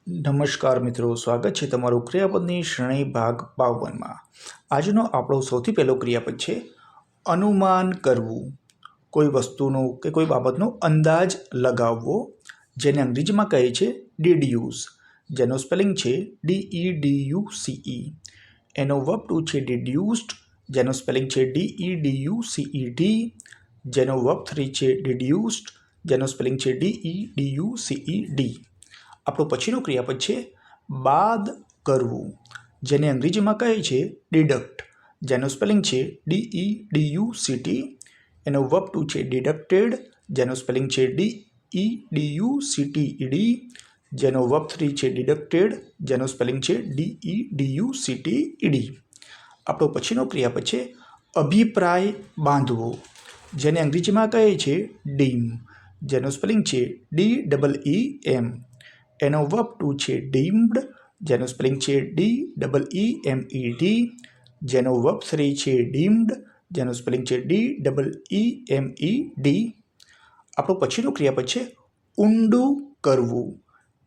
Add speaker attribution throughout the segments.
Speaker 1: નમસ્કાર મિત્રો, સ્વાગત છે તમારું ક્રિયાપદની શ્રેણી ભાગ 52માં। આજનો આપણો સૌથી પહેલો ક્રિયાપદ છે અનુમાન કરવું। કોઈ વસ્તુનો કે કોઈ બાબતનો અંદાજ લગાવવો, જેને અંગ્રેજીમાં કહે છે ડિડ્યુસ, જેનો સ્પેલિંગ છે DEDUCE। એનો વર્બ ટુ છે ડિડ્યુસ્ડ, જેનો સ્પેલિંગ છે DEDUCED। જેનો વર્બ 3 છે ડિડ્યુસ્ડ, જેનો સ્પેલિંગ છે DEDUCED। આપણો પછીનો ક્રિયાપદ છે બાદ કરવું, જેને અંગ્રેજીમાં કહે છે ડિડક્ટ, જેનો સ્પેલિંગ છે DEDUCT। એનો વર્બ ટુ છે ડિડક્ટેડ, જેનો સ્પેલિંગ છે DEDUCTED। જેનો વર્બ 3 છે ડિડક્ટેડ, જેનો સ્પેલિંગ છે DEDUCTED। આપણો પછીનો ક્રિયાપદ છે અભિપ્રાય બાંધવો, જેને અંગ્રેજીમાં કહે છે ડીમ, જેનો સ્પેલિંગ છે DEEM। એનો વર્બ ટુ છે ડીમ્ડ, જેનો સ્પેલિંગ છે DEEMED। જેનો વર્બ 3 છે ડીમ્ડ, જેનો સ્પેલિંગ છે DEEMED। આપણો પછીનો ક્રિયાપદ છે ઊંડું કરવું,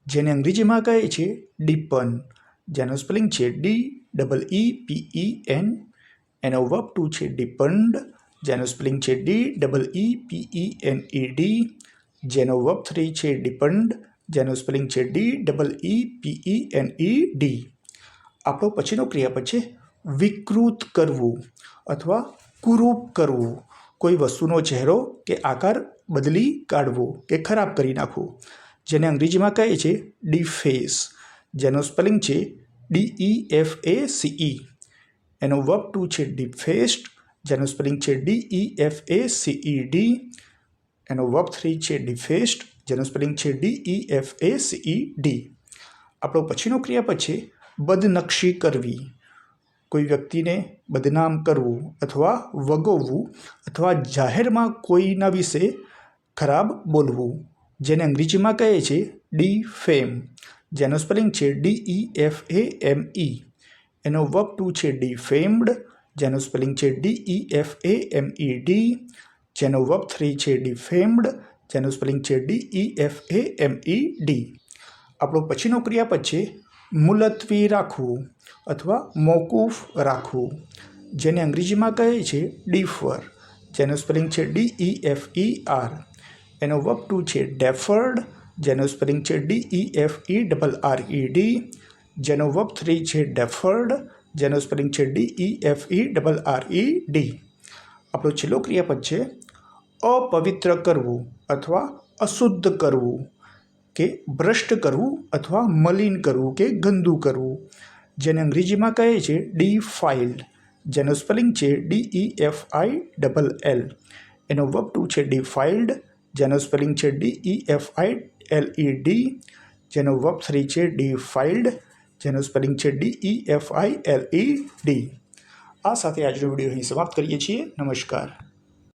Speaker 1: જેને અંગ્રેજીમાં કહે છે ડીપન, જેનો સ્પેલિંગ છે DEEPEN। એનો વર્બ ટુ છે ડીપન્ડ, જેનો સ્પેલિંગ છે DEEPENED। જેનો વર્બ 3 છે ડીપન્ડ, જેનો સ્પેલિંગ છે DEEPENED। આપણો પછીનો ક્રિયાપદ છે વિકૃત કરવું અથવા કુરૂપ કરવું, કોઈ વસ્તુનો ચહેરો કે આકાર બદલી કાઢવો કે ખરાબ કરી નાખવો, જેને અંગ્રેજીમાં કહે છે ડીફેસ, જેનો સ્પેલિંગ છે DEFACE। એનો વર્બ ટુ છે ડીફેસ્ડ, જેનો સ્પેલિંગ છે DEFACED। એનો વર્બ 3 છે ડીફેસ્ડ, જેનો સ્પેલિંગ છે DEFACED। આપણો પછીનો ક્રિયાપદ છે બદનક્ષી કરવી, કોઈ વ્યક્તિને બદનામ કરવું અથવા વગોવવું અથવા જાહેરમાં કોઈના વિશે ખરાબ બોલવું, જેને અંગ્રેજીમાં કહે છે ડીફેમ, જેનો સ્પેલિંગ છે DEFAME। એનો વર્બ ટુ છે ડીફેમ્ડ, જેનો સ્પેલિંગ છે DEFAMED। જેનો વર્બ 3 છે ડીફેમ્ડ, જેનો સ્પેલિંગ છે DEFAMED। આપણો પછીનો ક્રિયાપદ છે મુલતવી રાખવું અથવા મોકૂફ રાખવું, જેને અંગ્રેજીમાં કહે છે ડીફર, જેનો સ્પેલિંગ છે DEFER। એનો વર્બ ટુ છે ડેફર્ડ, જેનો સ્પેલિંગ છે DEFERRED। જેનો વર્બ 3 છે ડેફર્ડ, જેનો સ્પેલિંગ છે DEFERRED। આપણો છેલ્લો ક્રિયાપદ છે અપવિત્ર કરવું અથવા અશુદ્ધ કરવું કે ભ્રષ્ટ કરવું અથવા મલિન કરવું કે ગંદુ કરવું, જેને અંગ્રેજીમાં કહે છે ડીફાઇલ્ડ, જેનો સ્પેલિંગ છે DEFILL। એનો વર્બ ટુ છે ડીફાઇલ્ડ, જેનો સ્પેલિંગ છે DEFILED। જેનો વર્બ 3 છે ડીફાઇલ્ડ, જેનો સ્પેલિંગ છે DEFILED। આ સાથે આજનો વિડીયો અહીં સમાપ્ત કરીએ છીએ। નમસ્કાર।